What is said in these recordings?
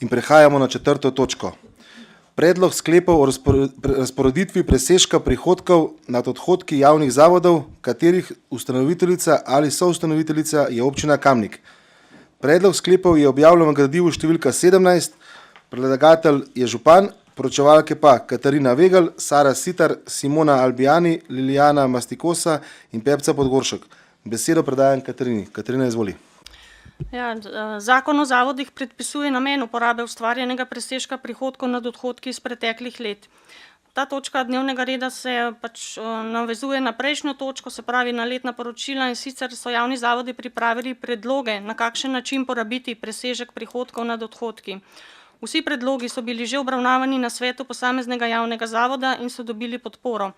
In prehajamo na 4. točko. Predlog sklepov o razporeditvi presežka prihodkov nad odhodki javnih zavodov, katerih ustanoviteljica ali soustanoviteljica je občina Kamnik. Predlog sklepov je objavljen v gradivu številka 17, predlagatelj je župan, poročevalke pa Katarina Vegelj, Sara Sitar, Simona Albijani, Lilijana Mastikosa in Pepca Podgoršek. Besedo predajam Katarini. Katarina, izvoli. Ja, zakon o zavodih predpisuje namen uporabe ustvarjenega presežka prihodkov nad odhodki iz preteklih let. Ta točka dnevnega reda se navezuje na prejšnjo točko, se pravi na letna poročila, in sicer so javni zavodi pripravili predloge, na kakšen način porabiti presežek prihodkov nad odhodki. Vsi predlogi so bili že obravnavani na svetu posameznega javnega zavoda in so dobili podporo.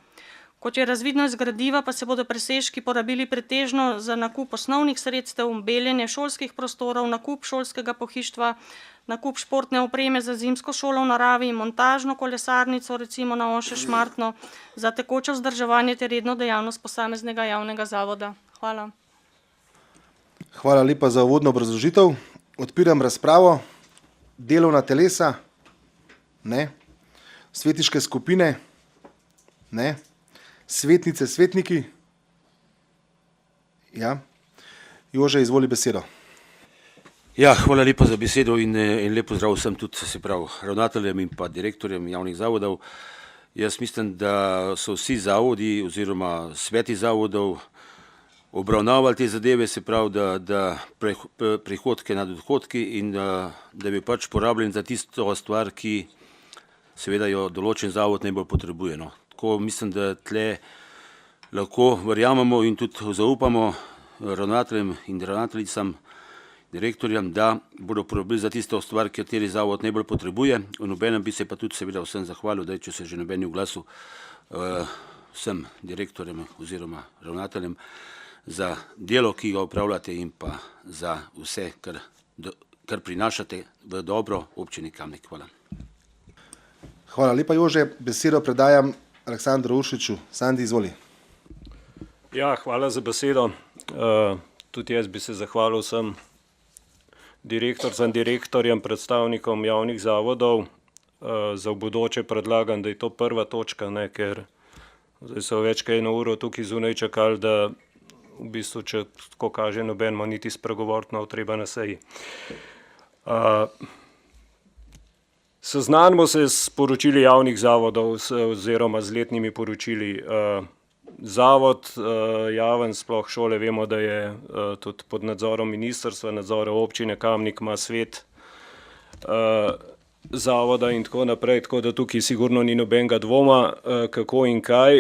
Kot je razvidno iz gradiva, pa se bodo presežki porabili pretežno za nakup osnovnih sredstev, beljenje šolskih prostorov, nakup šolskega pohištva, nakup športne opreme za zimsko šolo v naravi, montažno kolesarnico, recimo na Onše Šmartno, za tekoče vzdrževanje ter redno dejavnost posameznega javnega zavoda. Hvala. Hvala lepa za uvodno obrazložitev. Odpiram razpravo. Delovna telesa? Ne. Svetniške skupine? Ne. Svetnice, svetniki? Ja. Jože, izvoli besedo. Ja, hvala lepa za besedo in lep pozdrav vsem tudi, se pravi, ravnateljem in pa direktorjem javnih zavodov. Jaz mislim, da so vsi zavodi oziroma sveti zavodov obravnavali te zadeve, se pravi, da prihodke nad odhodki in da bi pač porabljeni za tisto stvar, ki seveda jo določen zavod najbolj potrebuje. No. Tako mislim, da tle lahko verjamemo in tudi zaupamo ravnateljem in ravnateljicam, direktorjem, da bodo porabili za tisto stvar, kateri zavod najbolj potrebuje. V nobenem bi se pa tudi seveda vsem zahvalil, da če se že nobeni oglasil vsem direktorjem oziroma ravnateljem za delo, ki ga upravljate in pa za vse, kar prinašate v dobro občini Kamnik. Hvala. Hvala lepa, Jože. Besedo predajam Aleksandru Uršiču. Sandi, izvoli. Ja, hvala za besedo. Tudi jaz bi se zahvalil vsem direktorjem, predstavnikom javnih zavodov. Za v bodoče predlagam, da je to prva točka, ne, ker zdaj so več kaj eno uro tukaj zunaj čakali, da v bistvu, če tako kaže, nobenmo niti spregovoriti nav treba na seji. Seznanimo se s poročili javnih zavodov oziroma z letnimi poročili. Zavod javen, sploh šole, vemo, da je tudi pod nadzorom ministrstva, nadzora občine Kamnik, ima svet zavoda in tako naprej, tako da tukaj sigurno ni nobenega dvoma, kako in kaj.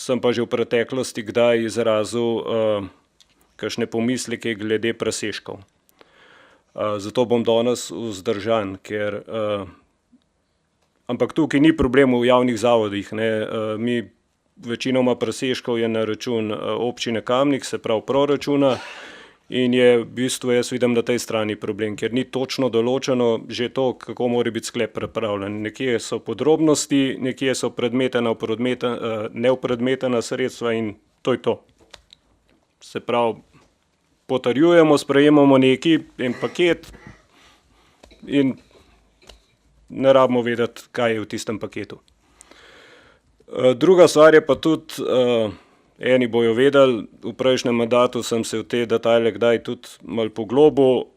Sem pa že v preteklosti kdaj izrazil kakšne pomisleke glede presežkov. Zato bom danes vzdržan, ker ampak tukaj ni problem v javnih zavodih, ne. Mi večinoma presežkov je na račun občine Kamnik, se pravi proračuna, in je v bistvu, jaz vidim na tej strani problem, ker ni točno določeno že to, kako mora biti sklep pripravljen. Nekje so podrobnosti, nekje so neopredmetena sredstva in to je to. Se pravi, potrjujemo, sprejemamo neki en paket in ne rabimo vedeti, kaj je v tistem paketu. Druga stvar je pa tudi, eni bojo vedeli, v prejšnjem mandatu sem se v te detajle kdaj tudi malo poglobil,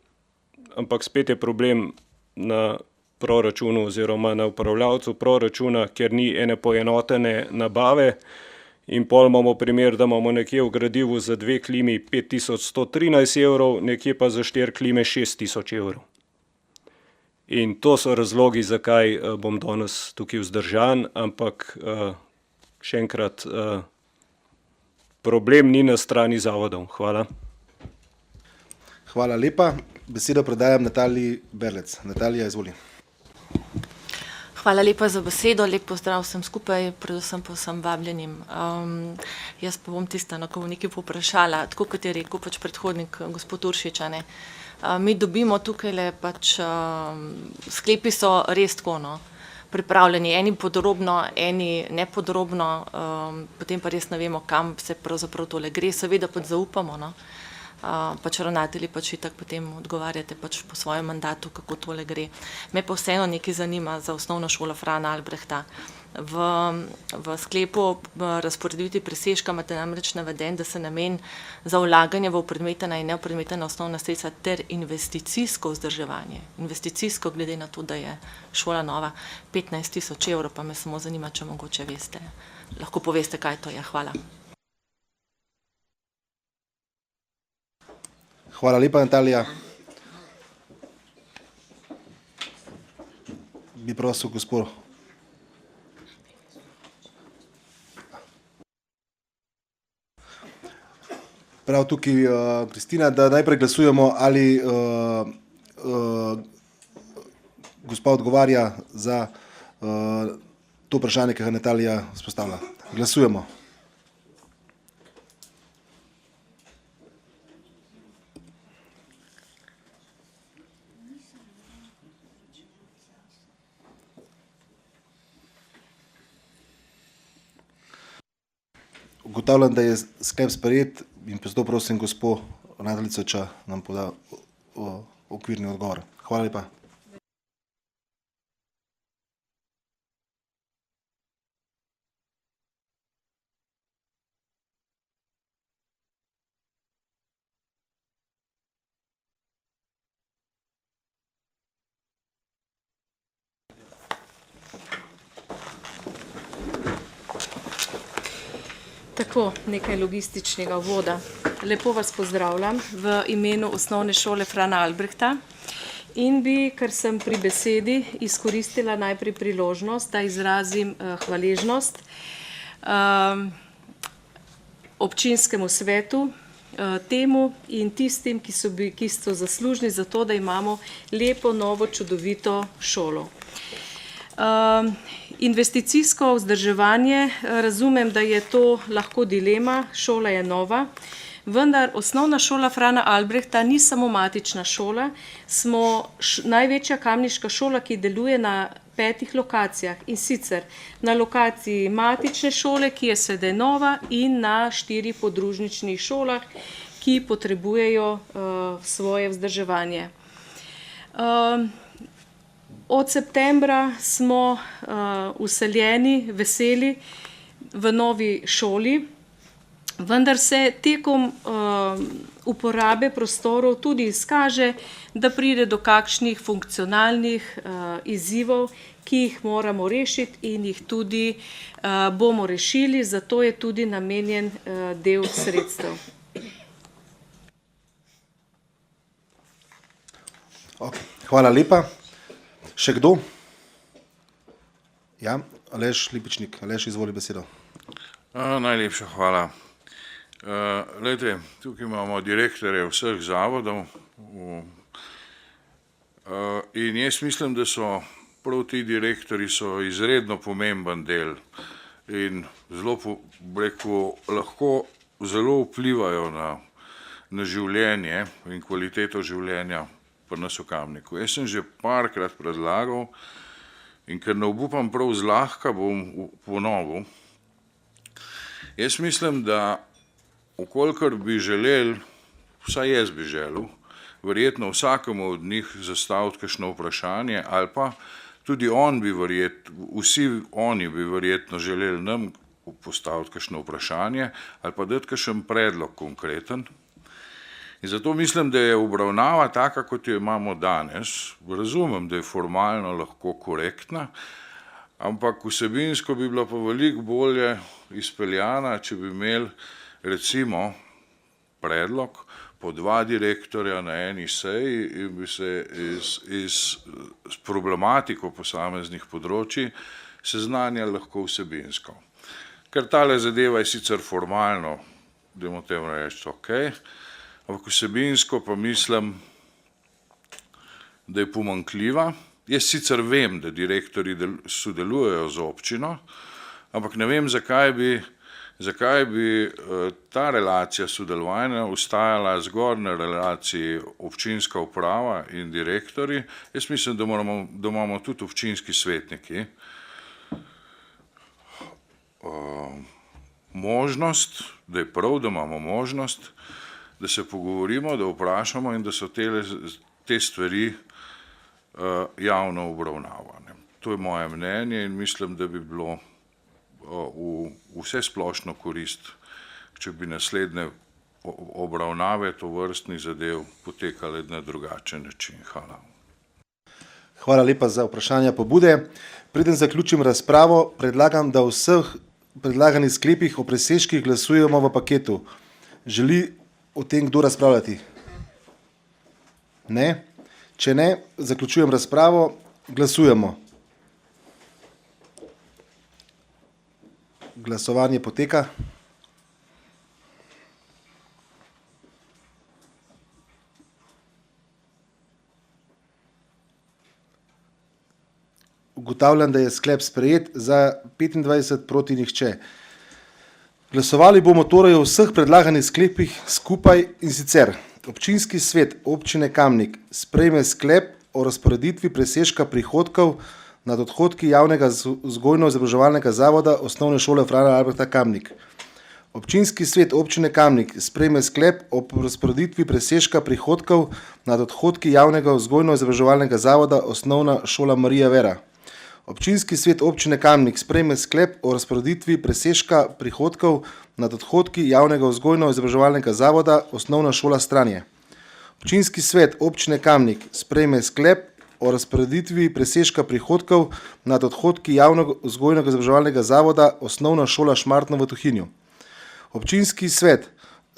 ampak spet je problem na proračunu oziroma na upravljavcu proračuna, ker ni ene poenotene nabave in pol imamo primer, da imamo nekje v gradivu za 2 klimi 5113 evrov, nekje pa za 4 klime 6000 evrov. In to so razlogi, zakaj bom danes tukaj vzdržan, ampak še enkrat, problem ni na strani zavodov. Hvala. Hvala lepa. Besedo predajam Nataliji Berlec. Natalija, izvoli. Hvala lepa za besedo, lep pozdrav vsem skupaj, predvsem pa vsem vabljenim. Jaz pa bom tista, ko bom nekaj povprašala, tako kot je rekel pač predhodnik gospod Uršič, a ne. Mi dobimo tukajle pač, sklepi so res tako, no, pripravljeni, eni podrobno, eni nepodrobno, potem pa res ne vemo, kam se pravzaprav tole gre, seveda pač zaupamo, no. pač ravnatelji pač itak potem odgovarjate pač po svojem mandatu, kako tole gre. Me pa vseeno nekaj zanima za osnovno šolo Frana Albrehta. V sklepu razporeditvi presežka imate namreč naveden, da se namen za vlaganje v opredmetena in neopredmetena osnovna sredstva ter investicijsko vzdrževanje. Investicijsko, glede na to, da je šola nova, 15 000 evrov, pa me samo zanima, če mogoče veste. Lahko poveste, kaj to je. Hvala. Hvala lepa, Natalija. Bi prosil gospod. Prav tukaj, Kristina, da najprej glasujemo, ali gospa odgovarja za to vprašanje, ki ga Natalija vzpostavlja. Glasujemo. Ugotavljam, da je sklep sprejet in pa zato prosim gospod ravnateljico, če nam poda okvirni odgovor. Hvala lepa. Tako, nekaj logističnega uvoda. Lepo vas pozdravljam v imenu osnovne šole Frana Albrehta in bi, ker sem pri besedi, izkoristila najprej priložnost, da izrazim hvaležnost občinskemu svetu, temu in tistim, ki so zaslužni za to, da imamo lepo, novo, čudovito šolo. Investicijsko vzdrževanje, razumem, da je to lahko dilema, šola je nova, vendar osnovna šola Frana Albrehta ni samo matična šola, smo največja kamniška šola, ki deluje na 5 lokacijah, in sicer na lokaciji matične šole, ki je sedaj nova, in na 4 podružničnih šolah, ki potrebujejo svoje vzdrževanje. Od septembra smo vseljeni, veseli v novi šoli, vendar se tekom uporabe prostorov tudi izkaže, da pride do kakšnih funkcionalnih izzivov, ki jih moramo rešiti in jih tudi bomo rešili, zato je tudi namenjen del sredstev. Hvala lepa. Še kdo? Ja, Aleš Lipičnik. Aleš, izvoli besedo. Najlepša hvala. Glejte, tukaj imamo direktorje vseh zavodov in jaz mislim, da so prav ti direktori so izredno pomemben del in zelo, lahko zelo vplivajo na življenje in kvaliteto življenja pri nas v Kamniku. Jaz sem že parkrat predlagal in ker ne obupam prav zlahka, bom ponovil. Jaz mislim, da okolikor bi želeli, vsaj jaz bi želel, verjetno vsakemu od njih zastaviti kakšno vprašanje ali pa tudi vsi oni bi verjetno želeli nam postaviti kakšno vprašanje ali pa dati kakšen predlog konkreten. In zato mislim, da je obravnava taka, kot jo imamo danes, razumem, da je formalno lahko korektna, ampak vsebinsko bi bila pa veliko bolje izpeljana, če bi imeli recimo predlog po 2 direktorja na eni seji in bi se s problematiko posameznih področji seznanjali lahko vsebinsko. Ker tale zadeva je sicer formalno, dajmo temu reči, okej, ampak vsebinsko pa mislim, da je pomanjkljiva. Jaz sicer vem, da direktorji sodelujejo z občino, ampak ne vem, zakaj bi ta relacija sodelovanja ostajala zgolj na relaciji občinska uprava in direktorji. Jaz mislim, da imamo tudi občinski svetniki možnost, da je prav, da imamo možnost, da se pogovorimo, da vprašamo in da so te stvari javno obravnavane. To je moje mnenje in mislim, da bi bilo v vse splošno korist, če bi naslednje obravnave tovrstnih zadev potekale na drugačen način. Hvala. Hvala lepa za vprašanja pobude. Preden zaključim razpravo, predlagam, da o vseh predlaganih sklepih o presežkih glasujemo v paketu. Želi o tem kdo razpravljati? Ne? Če ne, zaključujem razpravo. Glasujemo. Glasovanje poteka. Ugotavljam, da je sklep sprejet, za 25 proti nihče. Glasovali bomo torej o vseh predlaganih sklepih skupaj in sicer: Občinski svet občine Kamnik sprejme sklep o razporeditvi presežka prihodkov nad odhodki javnega vzgojno-izobraževalnega zavoda Osnovne šole Frana Albrehta Kamnik. Občinski svet občine Kamnik sprejme sklep o razporeditvi presežka prihodkov nad odhodki javnega vzgojno-izobraževalnega zavoda Osnovna šola Marija Vera. Občinski svet občine Kamnik sprejme sklep o razporeditvi presežka prihodkov nad odhodki javnega vzgojno-izobraževalnega zavoda Osnovna šola Stranje. Občinski svet občine Kamnik sprejme sklep o razporeditvi presežka prihodkov nad odhodki javnega vzgojno-izobraževalnega zavoda Osnovna šola Šmartno v Tuhinju. Občinski svet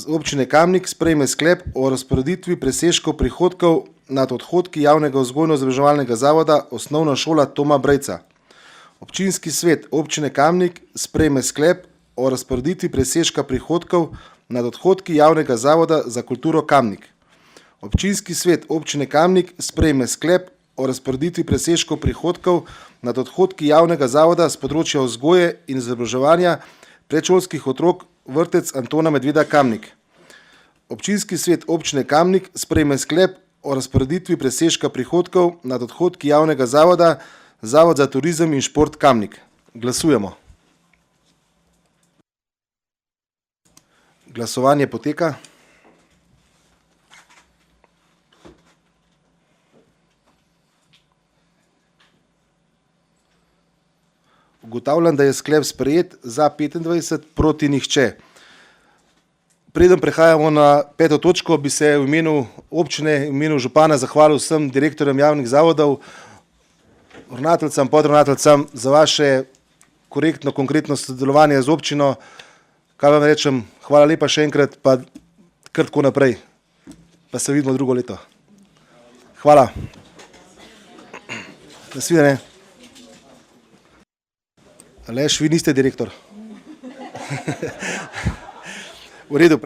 občine Kamnik sprejme sklep o razporeditvi presežkov prihodkov nad odhodki javnega vzgojno-izobraževalnega zavoda Osnovna šola Toma Brejca. Občinski svet občine Kamnik sprejme sklep o razporeditvi presežka prihodkov nad odhodki javnega zavoda za kulturo Kamnik. Občinski svet občine Kamnik sprejme sklep o razporeditvi presežkov prihodkov nad odhodki javnega zavoda z področja vzgoje in izobraževanja predšolskih otrok vrtec Antona Medveda Kamnik. Občinski svet občine Kamnik sprejme sklep o razporeditvi presežka prihodkov nad odhodki javnega zavoda Zavod za turizem in šport Kamnik. Glasujemo. Glasovanje poteka. Ugotavljam, da je sklep sprejet, za 25 proti nihče. Preden prehajamo na 5. točko, bi se v imenu občine, v imenu župana zahvalil vsem direktorjem javnih zavodov, ravnateljcem, podravnateljcem za vaše korektno, konkretno sodelovanje z občino. Kaj vam rečem, hvala lepa še enkrat, pa kar tako naprej. Pa se vidimo drugo leto. Hvala. Nasvidenje. Aleš, vi niste direktor. V redu.